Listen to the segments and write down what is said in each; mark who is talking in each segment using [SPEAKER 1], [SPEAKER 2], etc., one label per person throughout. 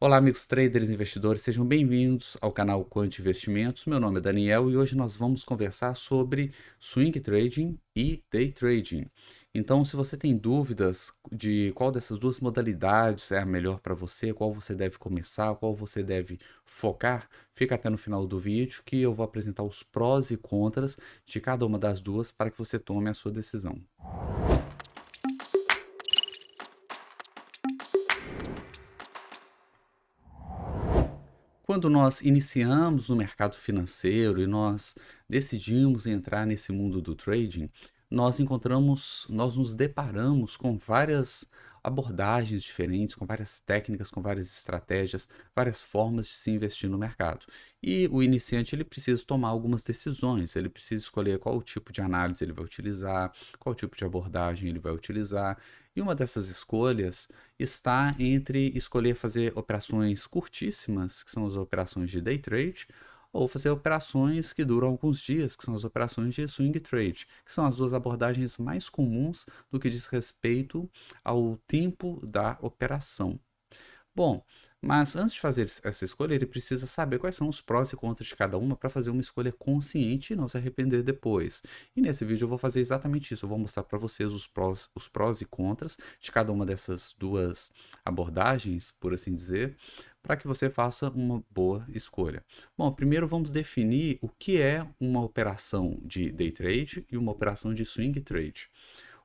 [SPEAKER 1] Olá, amigos traders e investidores, sejam bem-vindos ao canal Quant Investimentos. Meu nome é Daniel e hoje nós vamos conversar sobre swing trading e day trading. Então, se você tem dúvidas de qual dessas duas modalidades é a melhor para você, qual você deve começar, qual você deve focar, fica até no final do vídeo que eu vou apresentar os prós e contras de cada uma das duas para que você tome a sua decisão. Quando nós iniciamos no mercado financeiro e nós decidimos entrar nesse mundo do trading, nós nos deparamos com várias abordagens diferentes, com várias técnicas, com várias estratégias, várias formas de se investir no mercado. E o iniciante ele precisa tomar algumas decisões, ele precisa escolher qual tipo de análise ele vai utilizar, qual tipo de abordagem ele vai utilizar. E uma dessas escolhas está entre escolher fazer operações curtíssimas, que são as operações de day trade, ou fazer operações que duram alguns dias, que são as operações de swing trade, que são as duas abordagens mais comuns do que diz respeito ao tempo da operação. Bom, mas antes de fazer essa escolha, ele precisa saber quais são os prós e contras de cada uma para fazer uma escolha consciente e não se arrepender depois. E nesse vídeo eu vou fazer exatamente isso. Eu vou mostrar para vocês os prós e contras de cada uma dessas duas abordagens, por assim dizer, para que você faça uma boa escolha. Bom, primeiro vamos definir o que é uma operação de day trade e uma operação de swing trade.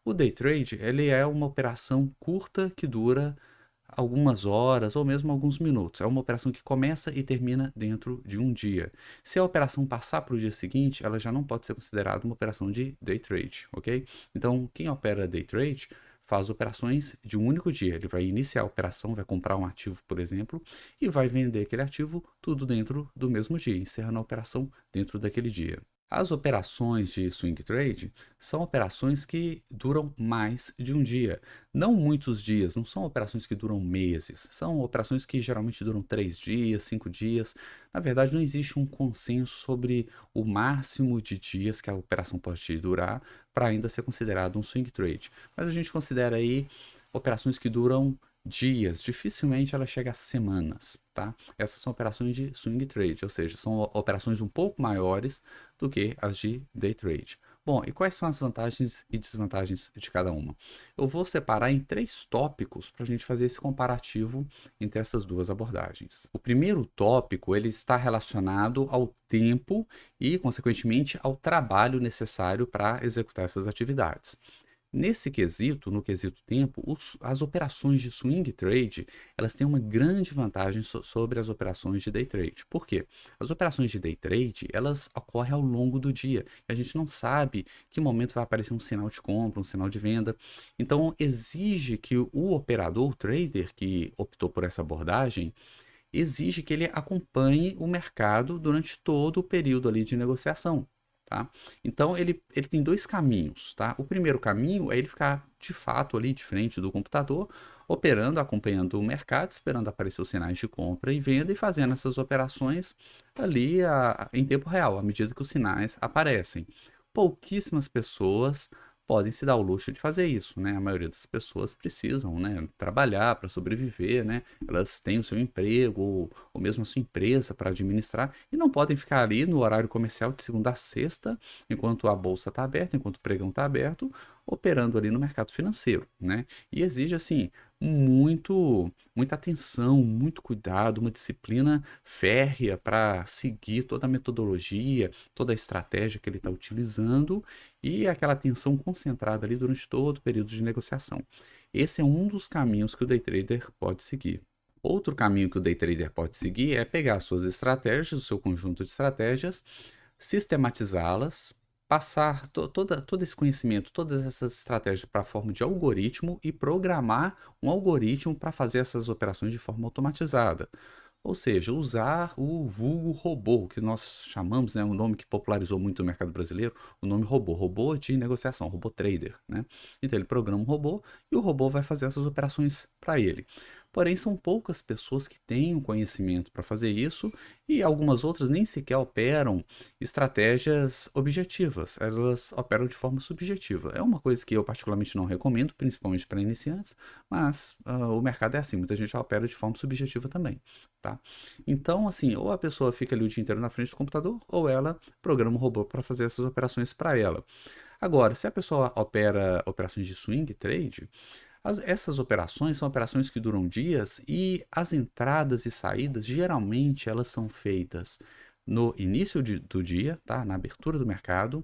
[SPEAKER 1] O day trade, ele é uma operação curta que dura algumas horas ou mesmo alguns minutos. É uma operação que começa e termina dentro de um dia. Se a operação passar para o dia seguinte, ela já não pode ser considerada uma operação de day trade, ok? Então, quem opera day trade faz operações de um único dia. Ele vai iniciar a operação, vai comprar um ativo, por exemplo, e vai vender aquele ativo tudo dentro do mesmo dia, encerrando a operação dentro daquele dia. As operações de swing trade são operações que duram mais de um dia. Não muitos dias, não são operações que duram meses. São operações que geralmente duram 3 dias, 5 dias. Na verdade, não existe um consenso sobre o máximo de dias que a operação pode durar para ainda ser considerado um swing trade. Mas a gente considera aí operações que duram dias, dificilmente ela chega a semanas, tá? Essas são operações de swing trade, ou seja, são operações um pouco maiores do que as de day trade. Bom, e quais são as vantagens e desvantagens de cada uma? Eu vou separar em 3 tópicos para a gente fazer esse comparativo entre essas duas abordagens. O primeiro tópico, ele está relacionado ao tempo e, consequentemente, ao trabalho necessário para executar essas atividades. Nesse quesito, no quesito tempo, as operações de swing trade, elas têm uma grande vantagem sobre as operações de day trade. Por quê? As operações de day trade, elas ocorrem ao longo do dia. E a gente não sabe que momento vai aparecer um sinal de compra, um sinal de venda. Então, exige que o operador, o trader que optou por essa abordagem, exige que ele acompanhe o mercado durante todo o período ali de negociação. Tá? Então ele tem 2 caminhos. Tá? O primeiro caminho é ele ficar de fato ali de frente do computador, operando, acompanhando o mercado, esperando aparecer os sinais de compra e venda e fazendo essas operações ali em tempo real, à medida que os sinais aparecem. Pouquíssimas pessoas podem se dar o luxo de fazer isso, né? A maioria das pessoas precisam, né, trabalhar para sobreviver, né? Elas têm o seu emprego ou mesmo a sua empresa para administrar e não podem ficar ali no horário comercial de segunda a sexta, enquanto a bolsa está aberta, enquanto o pregão está aberto, operando ali no mercado financeiro, né? E exige assim muita atenção, muito cuidado, uma disciplina férrea para seguir toda a metodologia, toda a estratégia que ele está utilizando e aquela atenção concentrada ali durante todo o período de negociação. Esse é um dos caminhos que o day trader pode seguir. Outro caminho que o day trader pode seguir é pegar suas estratégias, o seu conjunto de estratégias, sistematizá-las, passar todo esse conhecimento, todas essas estratégias para a forma de algoritmo e programar um algoritmo para fazer essas operações de forma automatizada. Ou seja, usar o vulgo robô, que nós chamamos, né, um nome que popularizou muito no mercado brasileiro, o nome robô, robô de negociação, robô trader, né? Então ele programa um robô e o robô vai fazer essas operações para ele. Porém, são poucas pessoas que têm o conhecimento para fazer isso e algumas outras nem sequer operam estratégias objetivas, elas operam de forma subjetiva. É uma coisa que eu particularmente não recomendo, principalmente para iniciantes, mas o mercado é assim, muita gente já opera de forma subjetiva também, tá? Então, assim, ou a pessoa fica ali o dia inteiro na frente do computador, ou ela programa um robô para fazer essas operações para ela. Agora, se a pessoa opera operações de swing trade, essas operações são operações que duram dias e as entradas e saídas geralmente elas são feitas no início do dia, tá? Na abertura do mercado,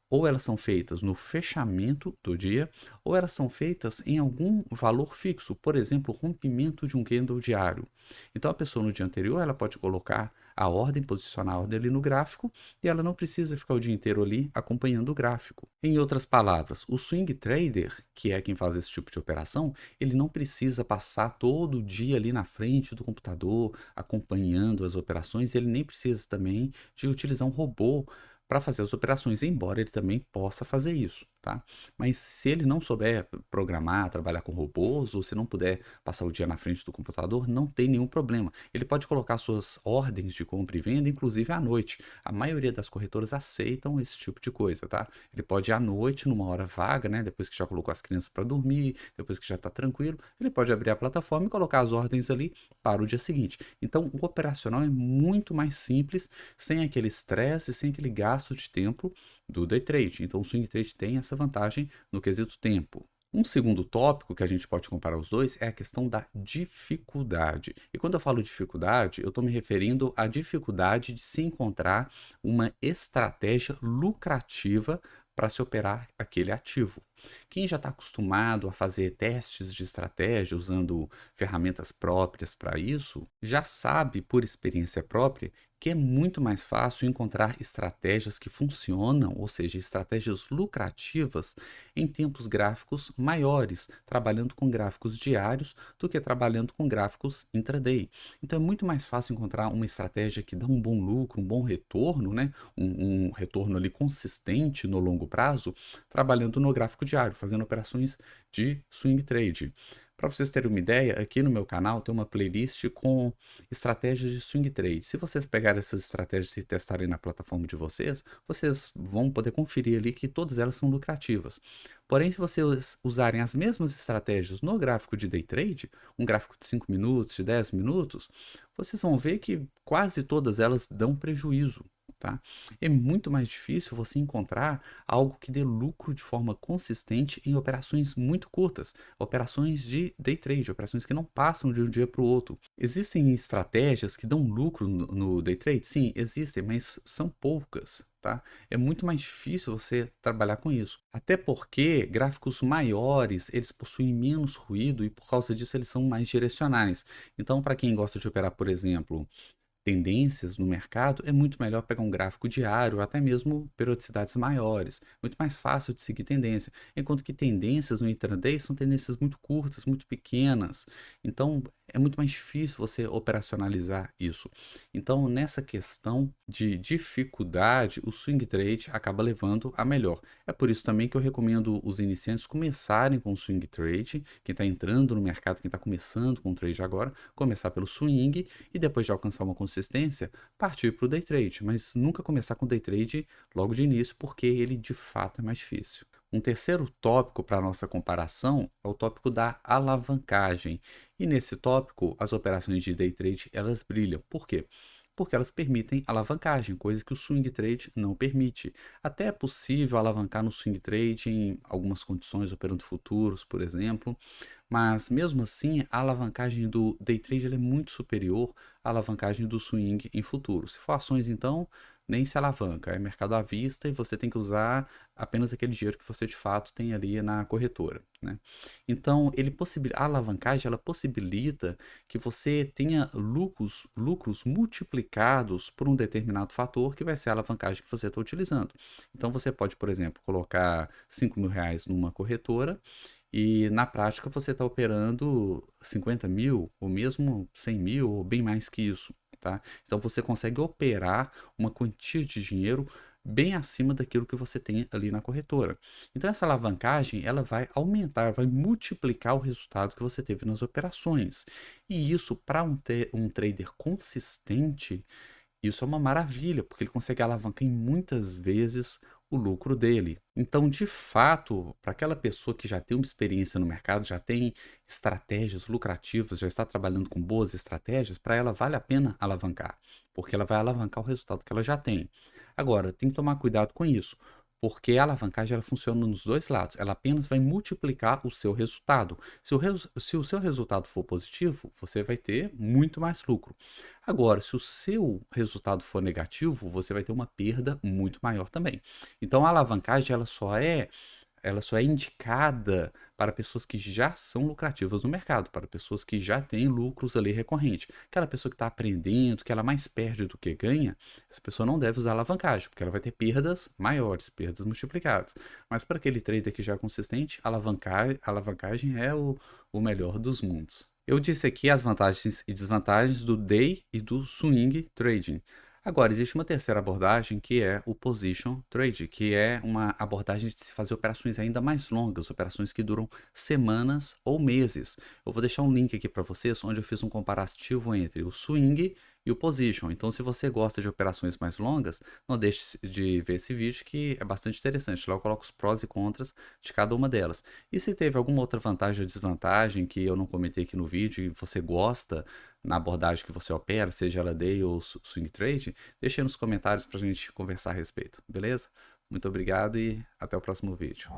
[SPEAKER 1] ou elas são feitas no fechamento do dia, ou elas são feitas em algum valor fixo, por exemplo, rompimento de um candle diário. Então a pessoa no dia anterior ela pode colocar a ordem, posicionar a ordem ali no gráfico e ela não precisa ficar o dia inteiro ali acompanhando o gráfico. Em outras palavras, o swing trader, que é quem faz esse tipo de operação, ele não precisa passar todo o dia ali na frente do computador acompanhando as operações, ele nem precisa também de utilizar um robô para fazer as operações, embora ele também possa fazer isso, tá? Mas se ele não souber programar, trabalhar com robôs, ou se não puder passar o dia na frente do computador, não tem nenhum problema. Ele pode colocar suas ordens de compra e venda, inclusive à noite. A maioria das corretoras aceitam esse tipo de coisa, tá? Ele pode ir à noite, numa hora vaga, né? Depois que já colocou as crianças para dormir, depois que já está tranquilo, ele pode abrir a plataforma e colocar as ordens ali para o dia seguinte. Então, o operacional é muito mais simples, sem aquele estresse, sem aquele gasto de tempo do day trade. Então, o swing trade tem essa vantagem no quesito tempo. Um segundo tópico que a gente pode comparar os dois é a questão da dificuldade. E quando eu falo dificuldade, eu estou me referindo à dificuldade de se encontrar uma estratégia lucrativa para se operar aquele ativo. Quem já está acostumado a fazer testes de estratégia usando ferramentas próprias para isso, já sabe por experiência própria que é muito mais fácil encontrar estratégias que funcionam, ou seja, estratégias lucrativas em tempos gráficos maiores, trabalhando com gráficos diários do que trabalhando com gráficos intraday. Então é muito mais fácil encontrar uma estratégia que dá um bom lucro, um bom retorno, né? Um retorno ali consistente no longo prazo, trabalhando no gráfico diário, fazendo operações de swing trade. Para vocês terem uma ideia, aqui no meu canal tem uma playlist com estratégias de swing trade. Se vocês pegarem essas estratégias e testarem na plataforma de vocês, vocês vão poder conferir ali que todas elas são lucrativas. Porém, se vocês usarem as mesmas estratégias no gráfico de day trade, um gráfico de 5 minutos, de 10 minutos, vocês vão ver que quase todas elas dão prejuízo. Tá? É muito mais difícil você encontrar algo que dê lucro de forma consistente em operações muito curtas, operações de day trade, operações que não passam de um dia para o outro. Existem estratégias que dão lucro no day trade? Sim, existem, mas são poucas. Tá? É muito mais difícil você trabalhar com isso. Até porque gráficos maiores, eles possuem menos ruído e por causa disso eles são mais direcionais. Então, para quem gosta de operar, por exemplo, tendências no mercado, é muito melhor pegar um gráfico diário, até mesmo periodicidades maiores. Muito mais fácil de seguir tendência. Enquanto que tendências no intraday são tendências muito curtas, muito pequenas. Então, é muito mais difícil você operacionalizar isso. Então, nessa questão de dificuldade, o swing trade acaba levando a melhor. É por isso também que eu recomendo os iniciantes começarem com o swing trade. Quem está entrando no mercado, quem está começando com o trade agora, começar pelo swing e depois de alcançar uma consistência, partir para o day trade. Mas nunca começar com o day trade logo de início, porque ele de fato é mais difícil. Um terceiro tópico para a nossa comparação é o tópico da alavancagem. E nesse tópico, as operações de day trade, elas brilham. Por quê? Porque elas permitem alavancagem, coisa que o swing trade não permite. Até é possível alavancar no swing trade em algumas condições, operando futuros, por exemplo, mas mesmo assim, a alavancagem do day trade ela é muito superior à alavancagem do swing em futuros. Se for ações, então, nem se alavanca, é mercado à vista e você tem que usar apenas aquele dinheiro que você de fato tem ali na corretora, né? Então, a alavancagem ela possibilita que você tenha lucros multiplicados por um determinado fator que vai ser a alavancagem que você está utilizando. Então, você pode, por exemplo, colocar R$ 5.000 numa corretora e na prática você está operando 50 mil, ou mesmo 100 mil, ou bem mais que isso, tá? Então você consegue operar uma quantia de dinheiro bem acima daquilo que você tem ali na corretora. Então essa alavancagem, ela vai aumentar, vai multiplicar o resultado que você teve nas operações. E isso para um trader consistente, isso é uma maravilha, porque ele consegue alavancar em muitas vezes o lucro dele. Então, de fato, para aquela pessoa que já tem uma experiência no mercado, já tem estratégias lucrativas, já está trabalhando com boas estratégias, para ela vale a pena alavancar, porque ela vai alavancar o resultado que ela já tem. Agora, tem que tomar cuidado com isso, porque a alavancagem ela funciona nos dois lados. Ela apenas vai multiplicar o seu resultado. Se o seu resultado for positivo, você vai ter muito mais lucro. Agora, se o seu resultado for negativo, você vai ter uma perda muito maior também. Então, a alavancagem ela só é indicada para pessoas que já são lucrativas no mercado, para pessoas que já têm lucros ali recorrente. Aquela pessoa que está aprendendo, que ela mais perde do que ganha, essa pessoa não deve usar alavancagem, porque ela vai ter perdas maiores, perdas multiplicadas. Mas para aquele trader que já é consistente, a alavancagem é o melhor dos mundos. Eu disse aqui as vantagens e desvantagens do day e do swing trading. Agora, existe uma terceira abordagem que é o position trade, que é uma abordagem de se fazer operações ainda mais longas, operações que duram semanas ou meses. Eu vou deixar um link aqui para vocês, onde eu fiz um comparativo entre o swing e o position. Então, se você gosta de operações mais longas, não deixe de ver esse vídeo que é bastante interessante. Lá eu coloco os prós e contras de cada uma delas. E se teve alguma outra vantagem ou desvantagem que eu não comentei aqui no vídeo e você gosta na abordagem que você opera, seja ela day ou swing trade, deixe aí nos comentários para a gente conversar a respeito, beleza? Muito obrigado e até o próximo vídeo.